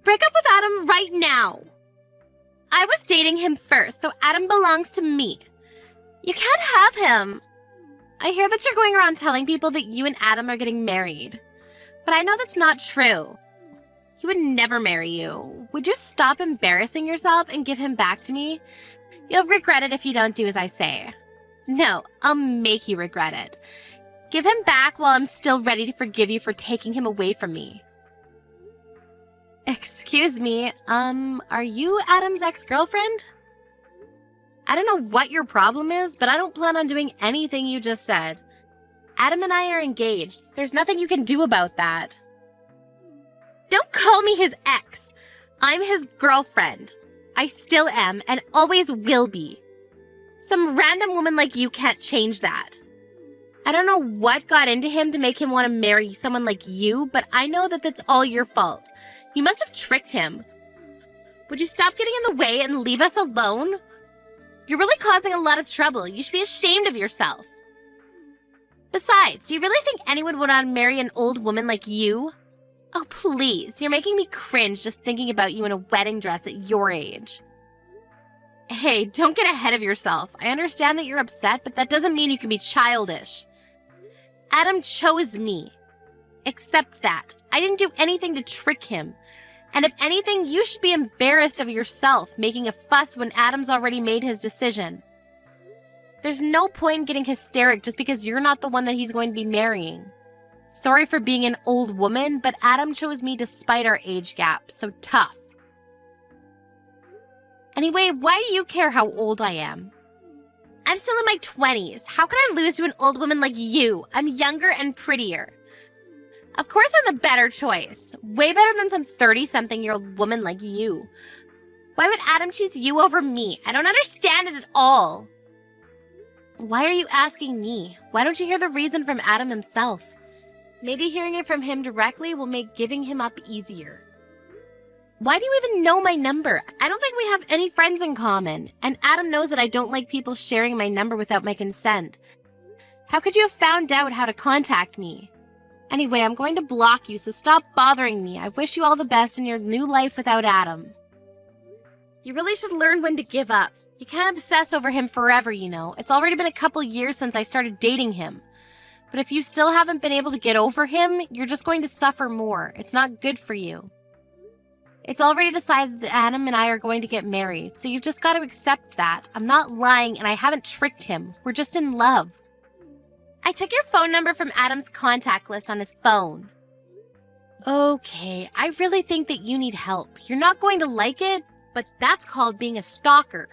Break up with Adam right now. I was dating him first, so Adam belongs to me. You can't have him. I hear that you're going around telling people that you and Adam are getting married. But I know that's not true. He would never marry you. Would you stop embarrassing yourself and give him back to me? You'll regret it if you don't do as I say. No, I'll make you regret it. Give him back while I'm still ready to forgive you for taking him away from me. Excuse me, are you Adam's ex-girlfriend? I don't know what your problem is, but I don't plan on doing anything you just said. Adam and I are engaged. There's nothing you can do about that. Don't call me his ex. I'm his girlfriend. I still am and always will be. Some random woman like you can't change that. I don't know what got into him to make him want to marry someone like you, but I know that that's all your fault. You must have tricked him. Would you stop getting in the way and leave us alone? You're really causing a lot of trouble. You should be ashamed of yourself. Besides, do you really think anyone would want to marry an old woman like you? Oh, please. You're making me cringe just thinking about you in a wedding dress at your age. Hey, don't get ahead of yourself. I understand that you're upset, but that doesn't mean you can be childish. Adam chose me. Accept that. I didn't do anything to trick him. And if anything, you should be embarrassed of yourself, making a fuss when Adam's already made his decision. There's no point in getting hysteric just because you're not the one that he's going to be marrying. Sorry for being an old woman, but Adam chose me despite our age gap, so tough. Anyway, why do you care how old I am? I'm still in my 20s. How could I lose to an old woman like you? I'm younger and prettier. Of course I'm the better choice. Way better than some 30-something-year-old woman like you. Why would Adam choose you over me? I don't understand it at all. Why are you asking me? Why don't you hear the reason from Adam himself? Maybe hearing it from him directly will make giving him up easier. Why do you even know my number? I don't think we have any friends in common, and Adam knows that I don't like people sharing my number without my consent. How could you have found out how to contact me? Anyway, I'm going to block you, so stop bothering me. I wish you all the best in your new life without Adam. You really should learn when to give up. You can't obsess over him forever, you know. It's already been a couple years since I started dating him. But if you still haven't been able to get over him, you're just going to suffer more. It's not good for you. It's already decided that Adam and I are going to get married, so you've just got to accept that. I'm not lying and I haven't tricked him. We're just in love. I took your phone number from Adam's contact list on his phone. Okay, I really think that you need help. You're not going to like it, but that's called being a stalker.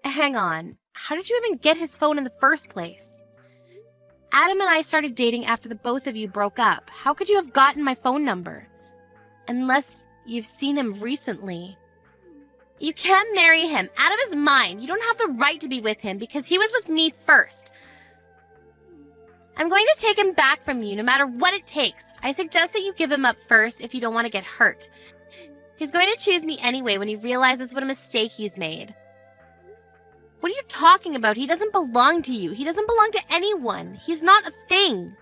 Hang on, how did you even get his phone in the first place? Adam and I started dating after the both of you broke up. How could you have gotten my phone number? Unless you've seen him recently. You can't marry him. Adam is mine. You don't have the right to be with him because he was with me first. I'm going to take him back from you no matter what it takes. I suggest that you give him up first if you don't want to get hurt. He's going to choose me anyway when he realizes what a mistake he's made. What are you talking about? He doesn't belong to you. He doesn't belong to anyone. He's not a thing.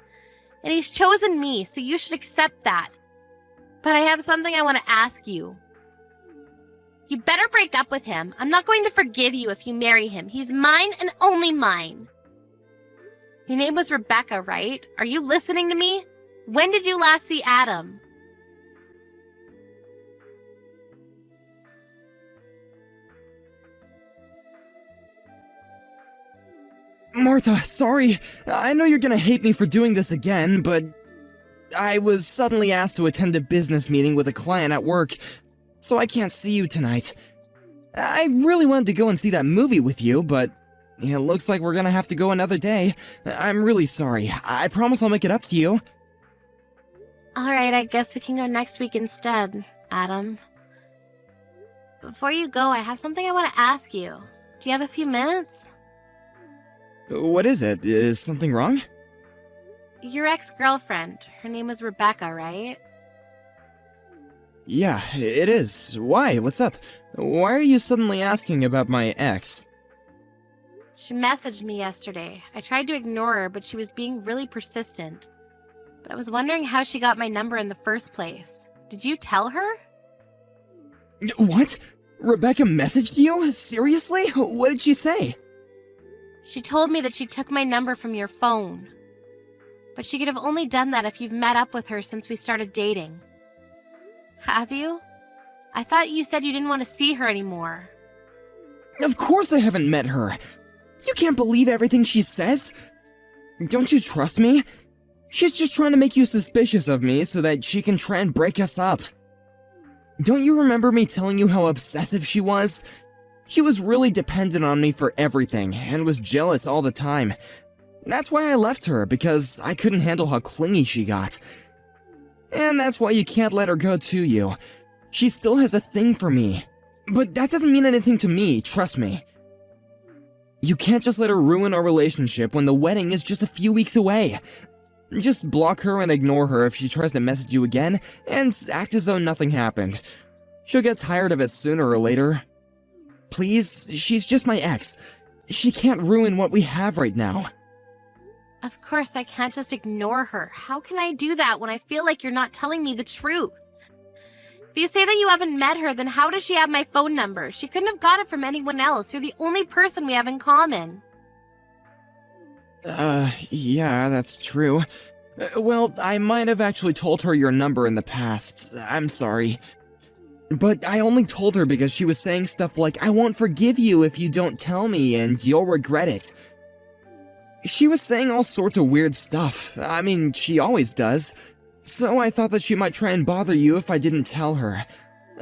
And he's chosen me, so you should accept that. But I have something I want to ask you. You better break up with him. I'm not going to forgive you if you marry him. He's mine and only mine. Your name was Rebecca, right? Are you listening to me? When did you last see Adam? Martha, sorry. I know you're gonna hate me for doing this again, but I was suddenly asked to attend a business meeting with a client at work, so I can't see you tonight. I really wanted to go and see that movie with you, but it looks like we're gonna have to go another day. I'm really sorry. I promise I'll make it up to you. Alright, I guess we can go next week instead, Adam. Before you go, I have something I want to ask you. Do you have a few minutes? What is it? Is something wrong? Your ex-girlfriend. Her name was Rebecca, right? Yeah, it is. Why? What's up? Why are you suddenly asking about my ex? She messaged me yesterday. I tried to ignore her, but she was being really persistent. But I was wondering how she got my number in the first place. Did you tell her? What? Rebecca messaged you? Seriously? What did she say? She told me that she took my number from your phone. But she could have only done that if you've met up with her since we started dating. Have you? I thought you said you didn't want to see her anymore. Of course I haven't met her. You can't believe everything she says. Don't you trust me? She's just trying to make you suspicious of me so that she can try and break us up. Don't you remember me telling you how obsessive she was? She was really dependent on me for everything and was jealous all the time. That's why I left her, because I couldn't handle how clingy she got. And that's why you can't let her go to you. She still has a thing for me. But that doesn't mean anything to me, trust me. You can't just let her ruin our relationship when the wedding is just a few weeks away. Just block her and ignore her if she tries to message you again, and act as though nothing happened. She'll get tired of it sooner or later. Please, she's just my ex. She can't ruin what we have right now. Of course, I can't just ignore her. How can I do that when I feel like you're not telling me the truth? If you say that you haven't met her, then how does she have my phone number? She couldn't have got it from anyone else. You're the only person we have in common. Yeah, that's true. Well, I might have actually told her your number in the past. I'm sorry. But I only told her because she was saying stuff like, I won't forgive you if you don't tell me and you'll regret it. She was saying all sorts of weird stuff. I mean, she always does. So I thought that she might try and bother you if I didn't tell her.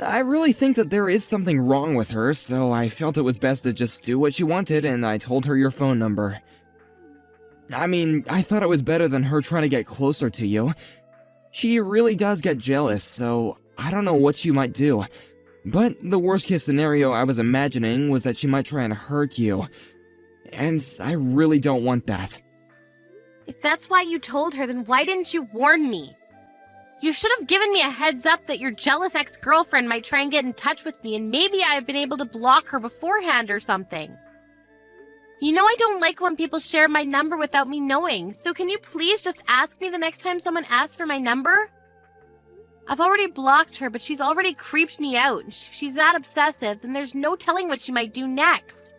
I really think that there is something wrong with her, so I felt it was best to just do what she wanted, and I told her your phone number. I mean, I thought it was better than her trying to get closer to you. She really does get jealous, so I don't know what she might do. But the worst case scenario I was imagining was that she might try and hurt you. And I really don't want that. If that's why you told her, then why didn't you warn me? You should have given me a heads up that your jealous ex-girlfriend might try and get in touch with me, and maybe I had been able to block her beforehand or something. You know I don't like when people share my number without me knowing, so can you please just ask me the next time someone asks for my number? I've already blocked her, but she's already creeped me out. If she's that obsessive, then there's no telling what she might do next.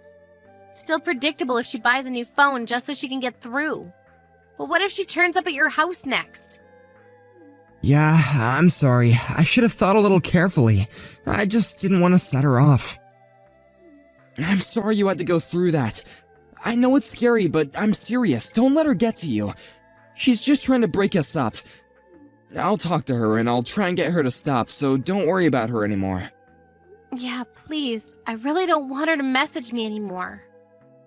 It's still predictable if she buys a new phone just so she can get through. But what if she turns up at your house next? Yeah, I'm sorry. I should have thought a little carefully. I just didn't want to set her off. I'm sorry you had to go through that. I know it's scary, but I'm serious. Don't let her get to you. She's just trying to break us up. I'll talk to her and I'll try and get her to stop, so don't worry about her anymore. Yeah, please. I really don't want her to message me anymore.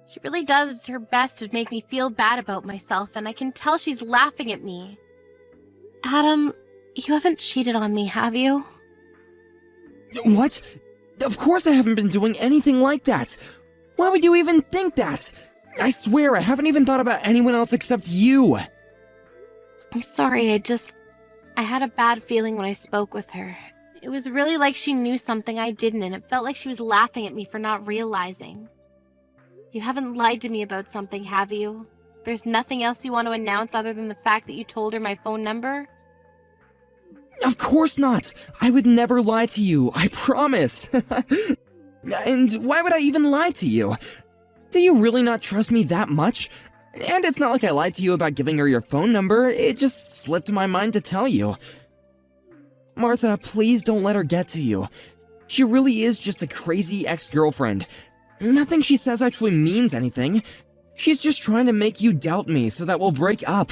She really does her best to make me feel bad about myself, and I can tell she's laughing at me. Adam, you haven't cheated on me, have you? What? Of course I haven't been doing anything like that. Why would you even think that? I swear I haven't even thought about anyone else except you. I'm sorry, I had a bad feeling when I spoke with her. It was really like she knew something I didn't, and it felt like she was laughing at me for not realizing. You haven't lied to me about something, have you? There's nothing else you want to announce other than the fact that you told her my phone number? Of course not! I would never lie to you, I promise! And why would I even lie to you? Do you really not trust me that much? And it's not like I lied to you about giving her your phone number, it just slipped my mind to tell you. Martha, please don't let her get to you. She really is just a crazy ex-girlfriend. Nothing she says actually means anything. She's just trying to make you doubt me so that we'll break up.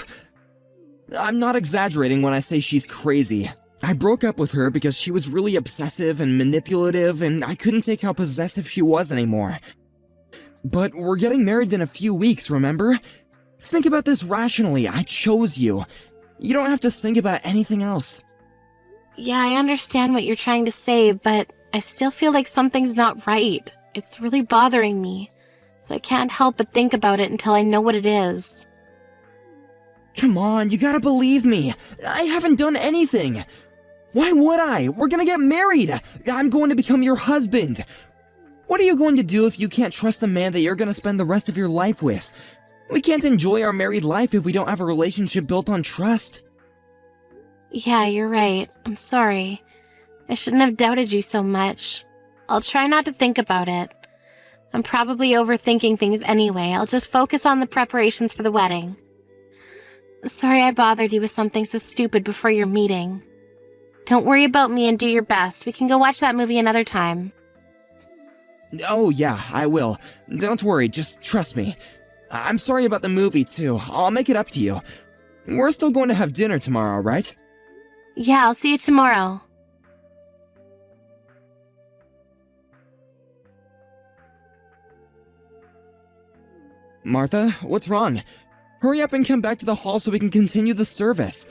I'm not exaggerating when I say she's crazy. I broke up with her because she was really obsessive and manipulative, and I couldn't take how possessive she was anymore. But we're getting married in a few weeks, remember? Think about this rationally. I chose you. You don't have to think about anything else. Yeah, I understand what you're trying to say, but I still feel like something's not right. It's really bothering me, so I can't help but think about it until I know what it is. Come on, you gotta believe me. I haven't done anything. Why would I? We're gonna get married. I'm going to become your husband. What are you going to do if you can't trust the man that you're gonna spend the rest of your life with? We can't enjoy our married life if we don't have a relationship built on trust. Yeah, you're right. I'm sorry. I shouldn't have doubted you so much. I'll try not to think about it. I'm probably overthinking things anyway. I'll just focus on the preparations for the wedding. Sorry I bothered you with something so stupid before your meeting. Don't worry about me and do your best. We can go watch that movie another time. Oh yeah, I will. Don't worry, just trust me. I'm sorry about the movie too. I'll make it up to you. We're still going to have dinner tomorrow, right? Yeah, I'll see you tomorrow. Martha, what's wrong? Hurry up and come back to the hall so we can continue the service.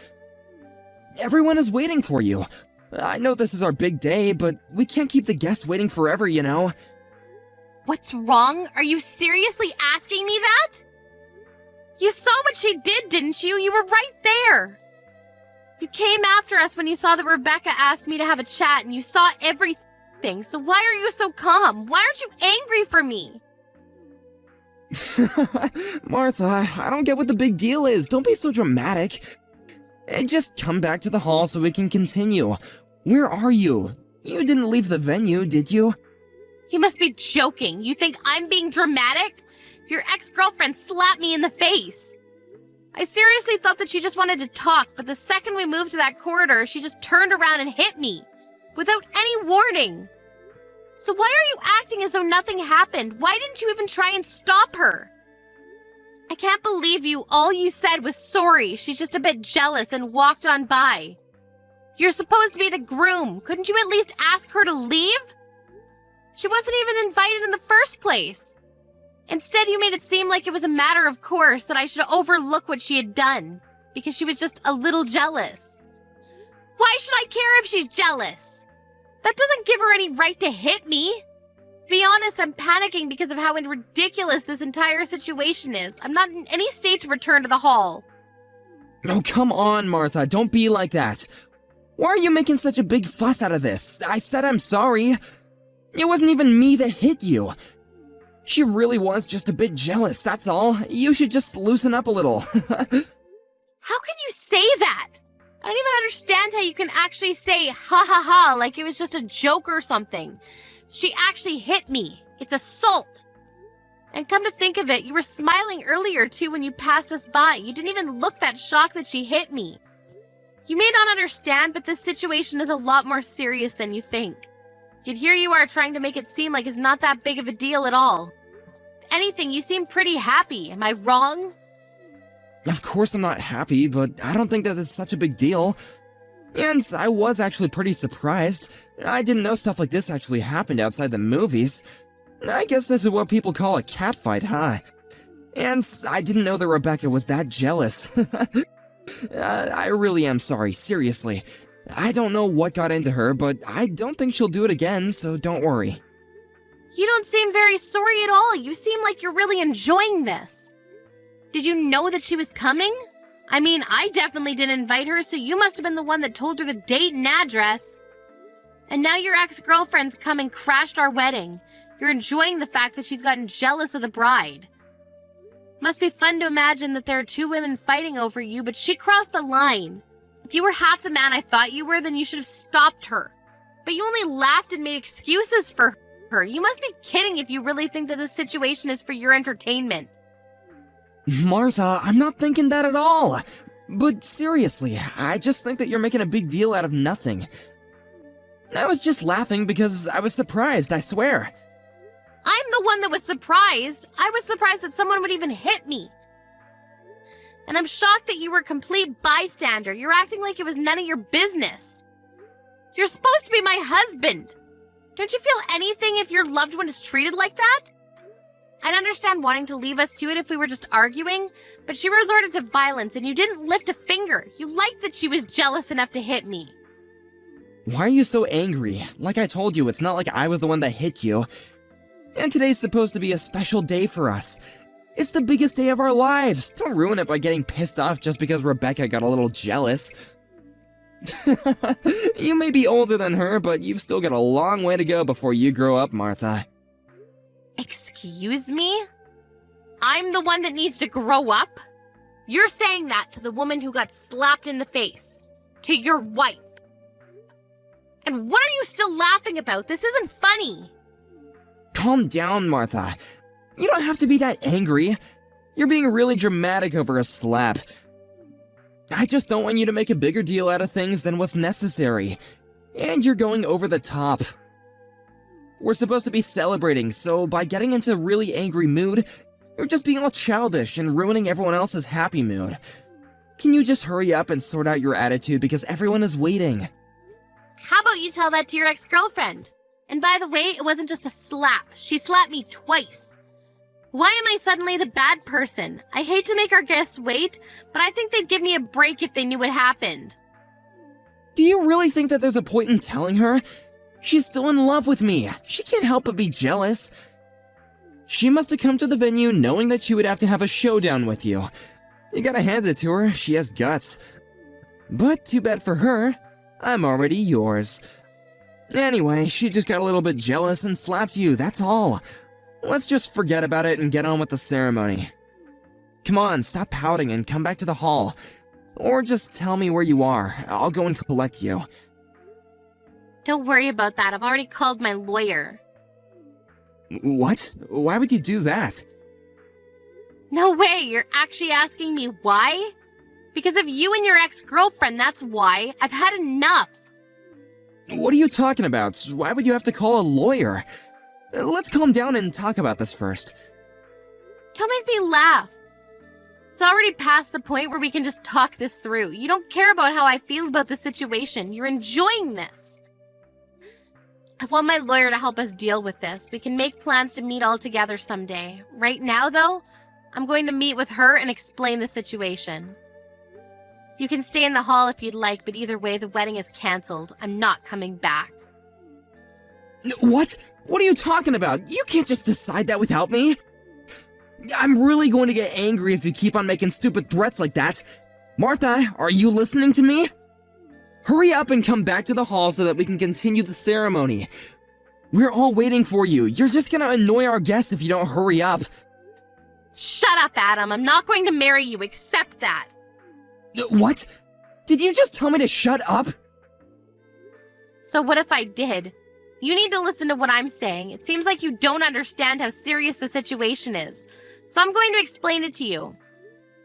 Everyone is waiting for you. I know this is our big day, but we can't keep the guests waiting forever, you know? What's wrong? Are you seriously asking me that? You saw what she did, didn't you? You were right there. You came after us when you saw that Rebecca asked me to have a chat and you saw everything. So why are you so calm? Why aren't you angry for me? Martha, I don't get what the big deal is. Don't be so dramatic. Just come back to the hall so we can continue. Where are you? You didn't leave the venue, did you? You must be joking. You think I'm being dramatic? Your ex-girlfriend slapped me in the face. I seriously thought that she just wanted to talk, but the second we moved to that corridor, she just turned around and hit me. Without any warning. So why are you acting as though nothing happened? Why didn't you even try and stop her? I can't believe you. All you said was sorry. She's just a bit jealous and walked on by. You're supposed to be the groom. Couldn't you at least ask her to leave? She wasn't even invited in the first place. Instead, you made it seem like it was a matter of course that I should overlook what she had done because she was just a little jealous. Why should I care if she's jealous? That doesn't give her any right to hit me. To be honest, I'm panicking because of how ridiculous this entire situation is. I'm not in any state to return to the hall. Oh, come on, Martha. Don't be like that. Why are you making such a big fuss out of this? I said I'm sorry. It wasn't even me that hit you. She really was just a bit jealous, that's all. You should just loosen up a little. How can you say that? I don't even understand how you can actually say ha ha ha like it was just a joke or something. She actually hit me. It's assault. And come to think of it, you were smiling earlier too when you passed us by. You didn't even look that shocked that she hit me. You may not understand, but this situation is a lot more serious than you think. Yet here you are trying to make it seem like it's not that big of a deal at all. If anything, you seem pretty happy. Am I wrong? Of course I'm not happy, but I don't think that it's such a big deal. And I was actually pretty surprised. I didn't know stuff like this actually happened outside the movies. I guess this is what people call a catfight, huh? And I didn't know that Rebecca was that jealous. I really am sorry, seriously. I don't know what got into her, but I don't think she'll do it again, so don't worry. You don't seem very sorry at all. You seem like you're really enjoying this. Did you know that she was coming? I mean, I definitely didn't invite her, so you must have been the one that told her the date and address. And now your ex-girlfriend's come and crashed our wedding. You're enjoying the fact that she's gotten jealous of the bride. Must be fun to imagine that there are two women fighting over you, but she crossed the line. If you were half the man I thought you were, then you should have stopped her. But you only laughed and made excuses for her. You must be kidding if you really think that this situation is for your entertainment. Martha, I'm not thinking that at all. But seriously, I just think that you're making a big deal out of nothing. I was just laughing because I was surprised, I swear. I'm the one that was surprised. I was surprised that someone would even hit me. And I'm shocked that you were a complete bystander. You're acting like it was none of your business. You're supposed to be my husband. Don't you feel anything if your loved one is treated like that? I'd understand wanting to leave us to it if we were just arguing, but she resorted to violence and you didn't lift a finger. You liked that she was jealous enough to hit me. Why are you so angry? Like I told you, it's not like I was the one that hit you. And today's supposed to be a special day for us. It's the biggest day of our lives. Don't ruin it by getting pissed off just because Rebecca got a little jealous. You may be older than her, but you've still got a long way to go before you grow up, Martha. Excuse me? I'm the one that needs to grow up? You're saying that to the woman who got slapped in the face. To your wife. And what are you still laughing about? This isn't funny. Calm down, Martha. You don't have to be that angry. You're being really dramatic over a slap. I just don't want you to make a bigger deal out of things than what's necessary. And you're going over the top. We're supposed to be celebrating, so by getting into a really angry mood, you're just being all childish and ruining everyone else's happy mood. Can you just hurry up and sort out your attitude because everyone is waiting? How about you tell that to your ex-girlfriend? And by the way, it wasn't just a slap. She slapped me twice. Why am I suddenly the bad person? I hate to make our guests wait, but I think they'd give me a break if they knew what happened. Do you really think that there's a point in telling her? She's still in love with me. She can't help but be jealous. She must have come to the venue knowing that she would have to have a showdown with you. You gotta hand it to her, she has guts. But too bad for her, I'm already yours. Anyway, she just got a little bit jealous and slapped you, that's all. Let's just forget about it and get on with the ceremony. Come on, stop pouting and come back to the hall. Or just tell me where you are. I'll go and collect you. Don't worry about that. I've already called my lawyer. What? Why would you do that? No way. You're actually asking me why? Because of you and your ex-girlfriend, that's why. I've had enough. What are you talking about? Why would you have to call a lawyer? Let's calm down and talk about this first. Don't make me laugh. It's already past the point where we can just talk this through. You don't care about how I feel about the situation. You're enjoying this. I want my lawyer to help us deal with this. We can make plans to meet all together someday. Right now, though, I'm going to meet with her and explain the situation. You can stay in the hall if you'd like, but either way, the wedding is canceled. I'm not coming back. What? What are you talking about? You can't just decide that without me. I'm really going to get angry if you keep on making stupid threats like that. Martha, are you listening to me? Hurry up and come back to the hall so that we can continue the ceremony. We're all waiting for you. You're just gonna annoy our guests if you don't hurry up. Shut up, Adam. I'm not going to marry you. Accept that. What? Did you just tell me to shut up? So what if I did? You need to listen to what I'm saying. It seems like you don't understand how serious the situation is. So I'm going to explain it to you.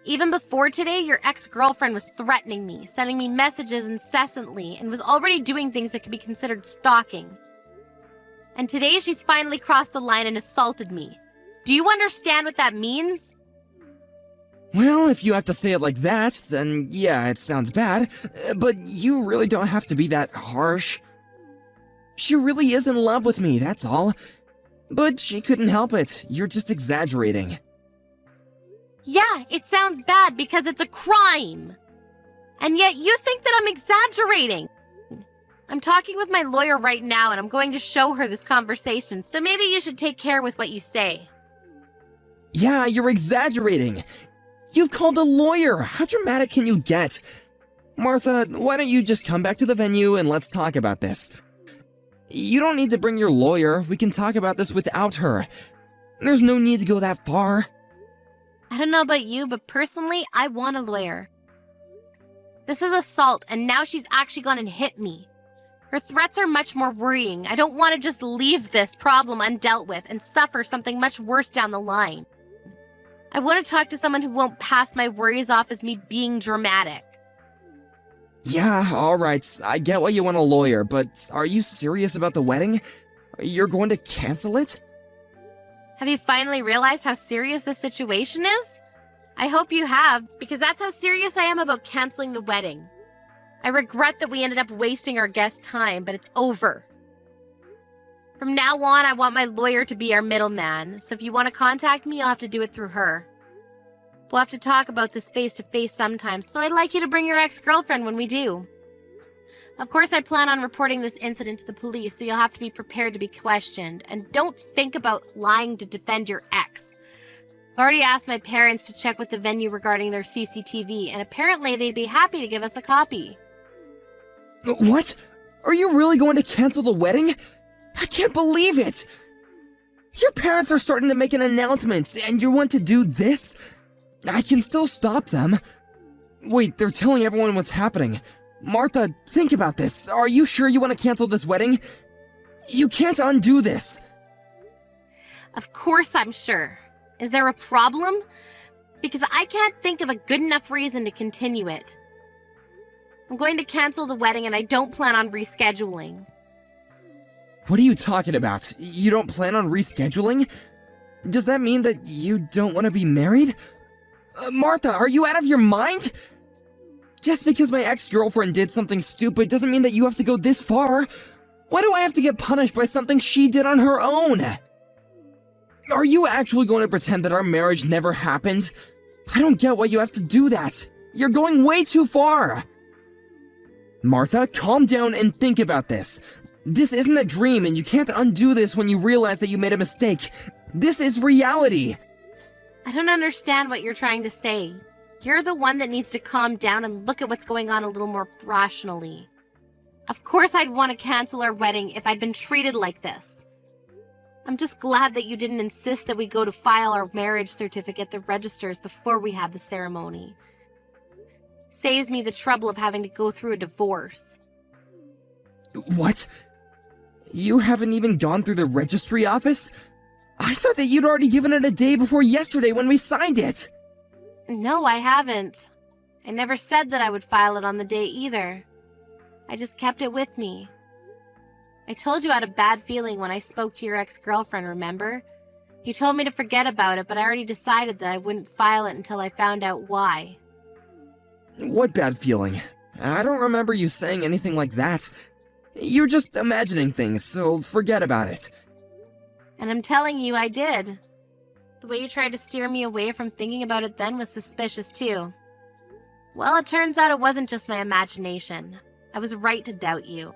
Even before today, your ex-girlfriend was threatening me, sending me messages incessantly, and was already doing things that could be considered stalking. And today she's finally crossed the line and assaulted me. Do you understand what that means? Well, if you have to say it like that, then yeah, it sounds bad. But you really don't have to be that harsh. She really is in love with me, that's all. But she couldn't help it. You're just exaggerating. Yeah, it sounds bad because it's a crime. And yet you think that I'm exaggerating. I'm talking with my lawyer right now and I'm going to show her this conversation, so maybe you should take care with what you say. Yeah, you're exaggerating. You've called a lawyer. How dramatic can you get? Martha, why don't you just come back to the venue and let's talk about this? You don't need to bring your lawyer. We can talk about this without her. There's no need to go that far. I don't know about you, but personally, I want a lawyer. This is assault, and now she's actually gone and hit me. Her threats are much more worrying. I don't want to just leave this problem undealt with and suffer something much worse down the line. I want to talk to someone who won't pass my worries off as me being dramatic. Yeah, alright, I get why you want a lawyer, but are you serious about the wedding? You're going to cancel it? Have you finally realized how serious this situation is? I hope you have, because that's how serious I am about canceling the wedding. I regret that we ended up wasting our guests' time, but it's over. From now on, I want my lawyer to be our middleman, so if you want to contact me, you'll have to do it through her. We'll have to talk about this face-to-face sometime, so I'd like you to bring your ex-girlfriend when we do. Of course, I plan on reporting this incident to the police, so you'll have to be prepared to be questioned. And don't think about lying to defend your ex. I've already asked my parents to check with the venue regarding their CCTV, and apparently they'd be happy to give us a copy. What? Are you really going to cancel the wedding? I can't believe it! Your parents are starting to make an announcement, and you want to do this? I can still stop them. Wait, they're telling everyone what's happening. Martha, think about this. Are you sure you want to cancel this wedding? You can't undo this. Of course I'm sure. Is there a problem? Because I can't think of a good enough reason to continue it. I'm going to cancel the wedding and I don't plan on rescheduling. What are you talking about? You don't plan on rescheduling? Does that mean that you don't want to be married? Martha, are you out of your mind? Just because my ex-girlfriend did something stupid doesn't mean that you have to go this far. Why do I have to get punished by something she did on her own? Are you actually going to pretend that our marriage never happened? I don't get why you have to do that. You're going way too far. Martha, calm down and think about this. This isn't a dream and you can't undo this when you realize that you made a mistake. This is reality. I don't understand what you're trying to say. You're the one that needs to calm down and look at what's going on a little more rationally. Of course I'd want to cancel our wedding if I'd been treated like this. I'm just glad that you didn't insist that we go to file our marriage certificate at the registers before we had the ceremony. Saves me the trouble of having to go through a divorce. What? You haven't even gone through the registry office? I thought that you'd already given it a day before yesterday when we signed it. No, I haven't. I never said that I would file it on the day either. I just kept it with me. I told you I had a bad feeling when I spoke to your ex-girlfriend, remember? You told me to forget about it, but I already decided that I wouldn't file it until I found out why. What bad feeling? I don't remember you saying anything like that. You're just imagining things, so forget about it. And I'm telling you, I did. The way you tried to steer me away from thinking about it then was suspicious too. Well, it turns out it wasn't just my imagination. I was right to doubt you.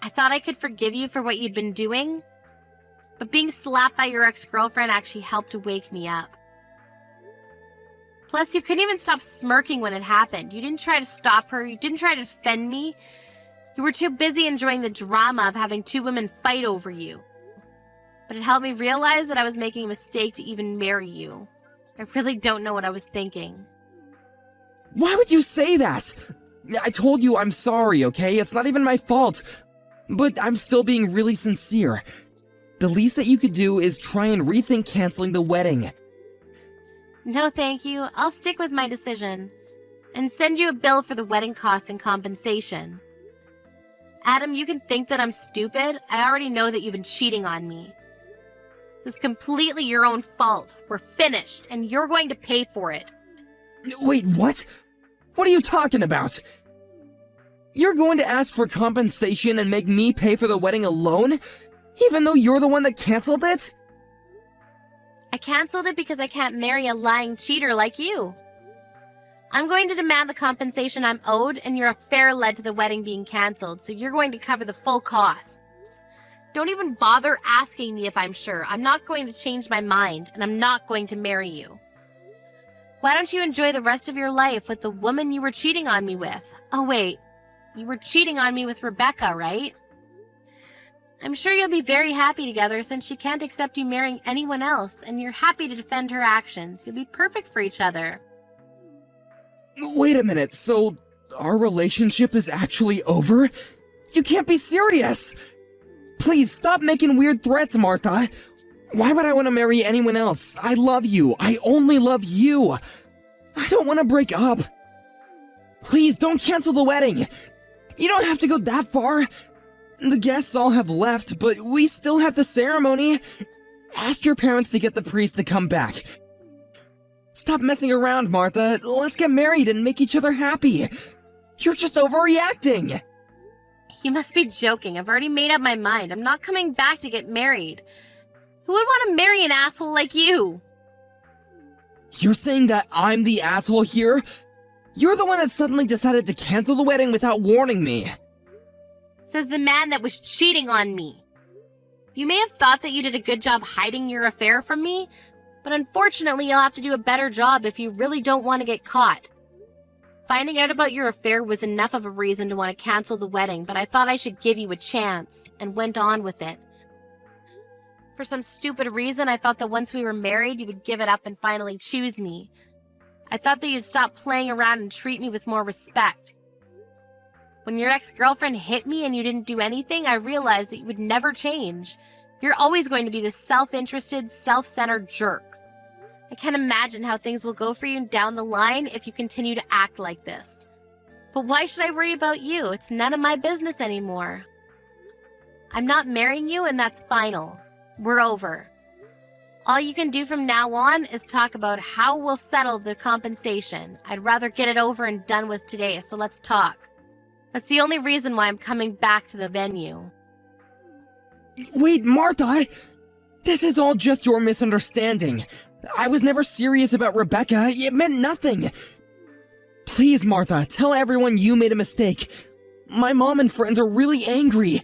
I thought I could forgive you for what you'd been doing, but being slapped by your ex-girlfriend actually helped to wake me up. Plus, you couldn't even stop smirking when it happened. You didn't try to stop her. You didn't try to defend me. You were too busy enjoying the drama of having two women fight over you. But it helped me realize that I was making a mistake to even marry you. I really don't know what I was thinking. Why would you say that? I told you I'm sorry, okay? It's not even my fault. But I'm still being really sincere. The least that you could do is try and rethink canceling the wedding. No, thank you. I'll stick with my decision. And send you a bill for the wedding costs and compensation. Adam, you can think that I'm stupid. I already know that you've been cheating on me. This is completely your own fault. We're finished, and you're going to pay for it. Wait, what? What are you talking about? You're going to ask for compensation and make me pay for the wedding alone? Even though you're the one that canceled it? I canceled it because I can't marry a lying cheater like you. I'm going to demand the compensation I'm owed, and your affair led to the wedding being canceled, so you're going to cover the full costs. Don't even bother asking me if I'm sure. I'm not going to change my mind, and I'm not going to marry you. Why don't you enjoy the rest of your life with the woman you were cheating on me with? Oh wait, you were cheating on me with Rebecca, right? I'm sure you'll be very happy together since she can't accept you marrying anyone else, and you're happy to defend her actions. You'll be perfect for each other. Wait a minute, so our relationship is actually over? You can't be serious! Please stop making weird threats, Martha. Why would I want to marry anyone else? I love you. I only love you. I don't want to break up. Please don't cancel the wedding. You don't have to go that far. The guests all have left, but we still have the ceremony. Ask your parents to get the priest to come back. Stop messing around, Martha. Let's get married and make each other happy. You're just overreacting. You must be joking. I've already made up my mind. I'm not coming back to get married. Who would want to marry an asshole like you? You're saying that I'm the asshole here? You're the one that suddenly decided to cancel the wedding without warning me. Says the man that was cheating on me. You may have thought that you did a good job hiding your affair from me, but unfortunately you'll have to do a better job if you really don't want to get caught. Finding out about your affair was enough of a reason to want to cancel the wedding, but I thought I should give you a chance, and went on with it. For some stupid reason, I thought that once we were married, you would give it up and finally choose me. I thought that you'd stop playing around and treat me with more respect. When your ex-girlfriend hit me and you didn't do anything, I realized that you would never change. You're always going to be this self-interested, self-centered jerk. I can't imagine how things will go for you down the line if you continue to act like this. But why should I worry about you? It's none of my business anymore. I'm not marrying you, and that's final. We're over. All you can do from now on is talk about how we'll settle the compensation. I'd rather get it over and done with today, so let's talk. That's the only reason why I'm coming back to the venue. Wait, Martha! This is all just your misunderstanding. I was never serious about Rebecca. It meant nothing. Please, Martha, tell everyone you made a mistake. My mom and friends are really angry.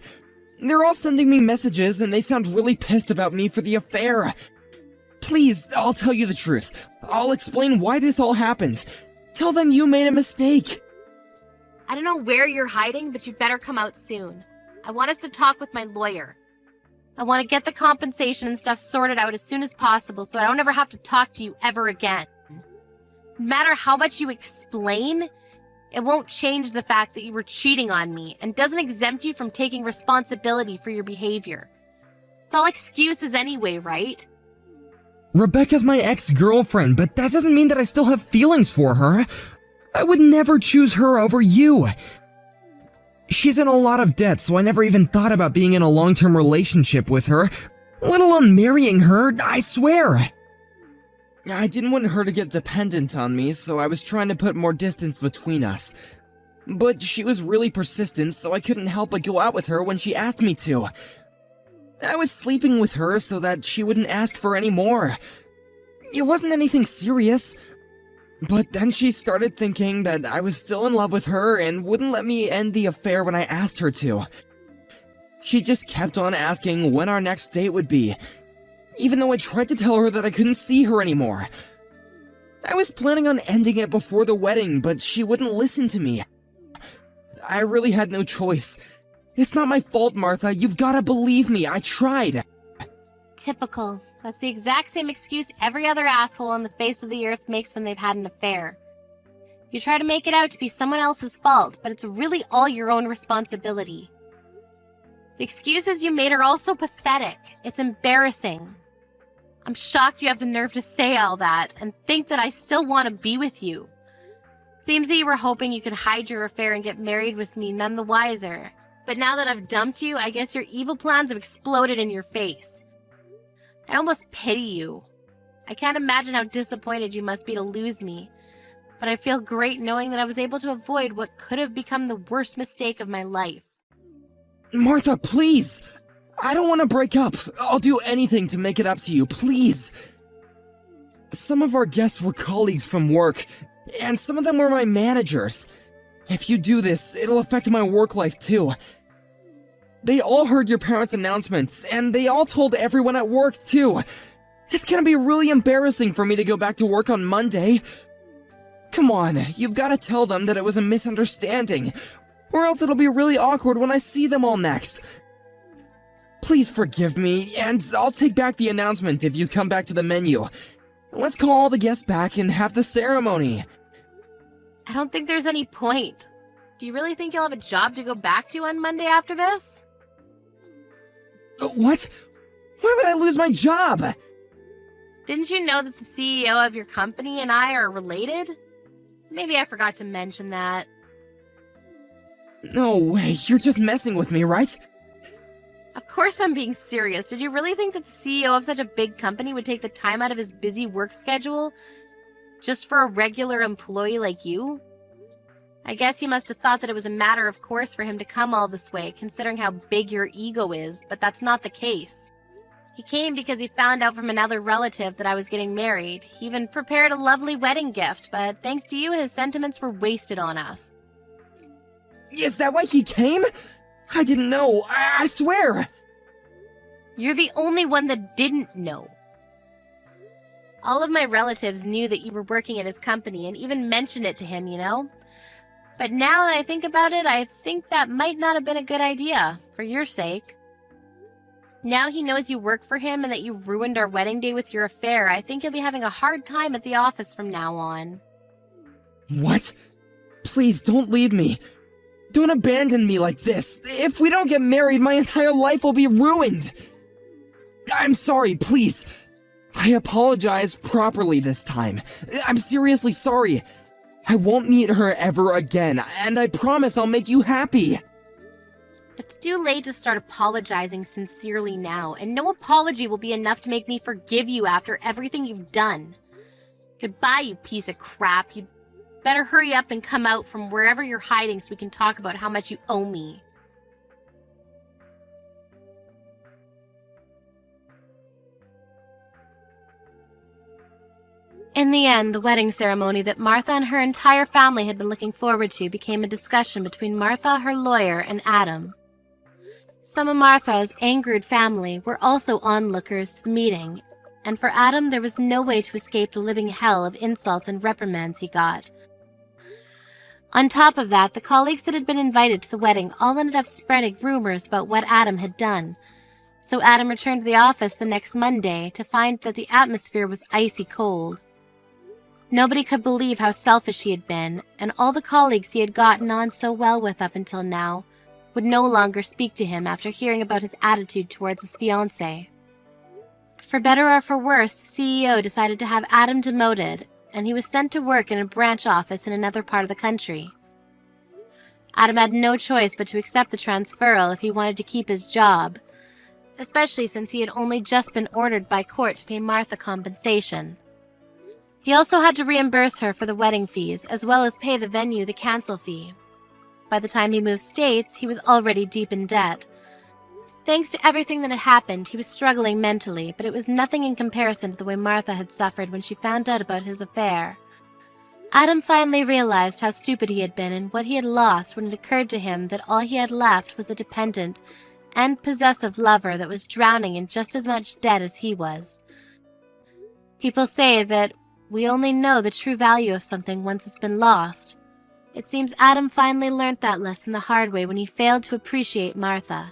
They're all sending me messages and they sound really pissed about me for the affair. Please, I'll tell you the truth. I'll explain why this all happened. Tell them you made a mistake. I don't know where you're hiding, but you better come out soon. I want us to talk with my lawyer. I want to get the compensation and stuff sorted out as soon as possible so I don't ever have to talk to you ever again. No matter how much you explain, it won't change the fact that you were cheating on me and doesn't exempt you from taking responsibility for your behavior. It's all excuses anyway, right? Rebecca's my ex-girlfriend, but that doesn't mean that I still have feelings for her. I would never choose her over you. She's in a lot of debt, so I never even thought about being in a long-term relationship with her, let alone marrying her, I swear. I didn't want her to get dependent on me, so I was trying to put more distance between us. But she was really persistent, so I couldn't help but go out with her when she asked me to. I was sleeping with her so that she wouldn't ask for any more. It wasn't anything serious. But then she started thinking that I was still in love with her and wouldn't let me end the affair when I asked her to. She just kept on asking when our next date would be, even though I tried to tell her that I couldn't see her anymore. I was planning on ending it before the wedding, but she wouldn't listen to me. I really had no choice. It's not my fault, Martha. You've gotta believe me. I tried. Typical. That's the exact same excuse every other asshole on the face of the earth makes when they've had an affair. You try to make it out to be someone else's fault, but it's really all your own responsibility. The excuses you made are also pathetic. It's embarrassing. I'm shocked you have the nerve to say all that and think that I still want to be with you. Seems that you were hoping you could hide your affair and get married with me, none the wiser. But now that I've dumped you, I guess your evil plans have exploded in your face. I almost pity you. I can't imagine how disappointed you must be to lose me, but I feel great knowing that I was able to avoid what could have become the worst mistake of my life. Martha, please! I don't want to break up. I'll do anything to make it up to you, please. Some of our guests were colleagues from work, and some of them were my managers. If you do this, it'll affect my work life too. They all heard your parents' announcements, and they all told everyone at work too. It's gonna be really embarrassing for me to go back to work on Monday. Come on, you've gotta tell them that it was a misunderstanding, or else it'll be really awkward when I see them all next. Please forgive me, and I'll take back the announcement if you come back to the menu. Let's call all the guests back and have the ceremony. I don't think there's any point. Do you really think you'll have a job to go back to on Monday after this? What? Why would I lose my job? Didn't you know that the CEO of your company and I are related? Maybe I forgot to mention that. No way, you're just messing with me, right? Of course I'm being serious. Did you really think that the CEO of such a big company would take the time out of his busy work schedule just for a regular employee like you? I guess he must have thought that it was a matter of course for him to come all this way, considering how big your ego is, but that's not the case. He came because he found out from another relative that I was getting married. He even prepared a lovely wedding gift, but thanks to you, his sentiments were wasted on us. Is that why he came? I didn't know, I swear! You're the only one that didn't know. All of my relatives knew that you were working at his company and even mentioned it to him, you know? But now that I think about it, I think that might not have been a good idea, for your sake. Now he knows you work for him and that you ruined our wedding day with your affair. I think he'll be having a hard time at the office from now on. What? Please don't leave me. Don't abandon me like this. If we don't get married, my entire life will be ruined. I'm sorry, please. I apologize properly this time. I'm seriously sorry. I won't meet her ever again, and I promise I'll make you happy. It's too late to start apologizing sincerely now, and no apology will be enough to make me forgive you after everything you've done. Goodbye, you piece of crap. You'd better hurry up and come out from wherever you're hiding so we can talk about how much you owe me. In the end, the wedding ceremony that Martha and her entire family had been looking forward to became a discussion between Martha, her lawyer, and Adam. Some of Martha's angered family were also onlookers to the meeting, and for Adam there was no way to escape the living hell of insults and reprimands he got. On top of that, the colleagues that had been invited to the wedding all ended up spreading rumors about what Adam had done. So Adam returned to the office the next Monday to find that the atmosphere was icy cold. Nobody could believe how selfish he had been, and all the colleagues he had gotten on so well with up until now would no longer speak to him after hearing about his attitude towards his fiancée. For better or for worse, the CEO decided to have Adam demoted, and he was sent to work in a branch office in another part of the country. Adam had no choice but to accept the transferal if he wanted to keep his job, especially since he had only just been ordered by court to pay Martha compensation. He also had to reimburse her for the wedding fees, as well as pay the venue the cancel fee. By the time he moved states, he was already deep in debt. Thanks to everything that had happened, he was struggling mentally, but it was nothing in comparison to the way Martha had suffered when she found out about his affair. Adam finally realized how stupid he had been and what he had lost when it occurred to him that all he had left was a dependent and possessive lover that was drowning in just as much debt as he was. People say that we only know the true value of something once it's been lost. It seems Adam finally learned that lesson the hard way when he failed to appreciate Martha.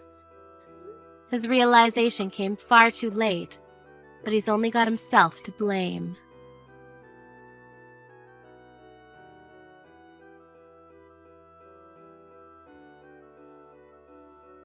His realization came far too late, but he's only got himself to blame.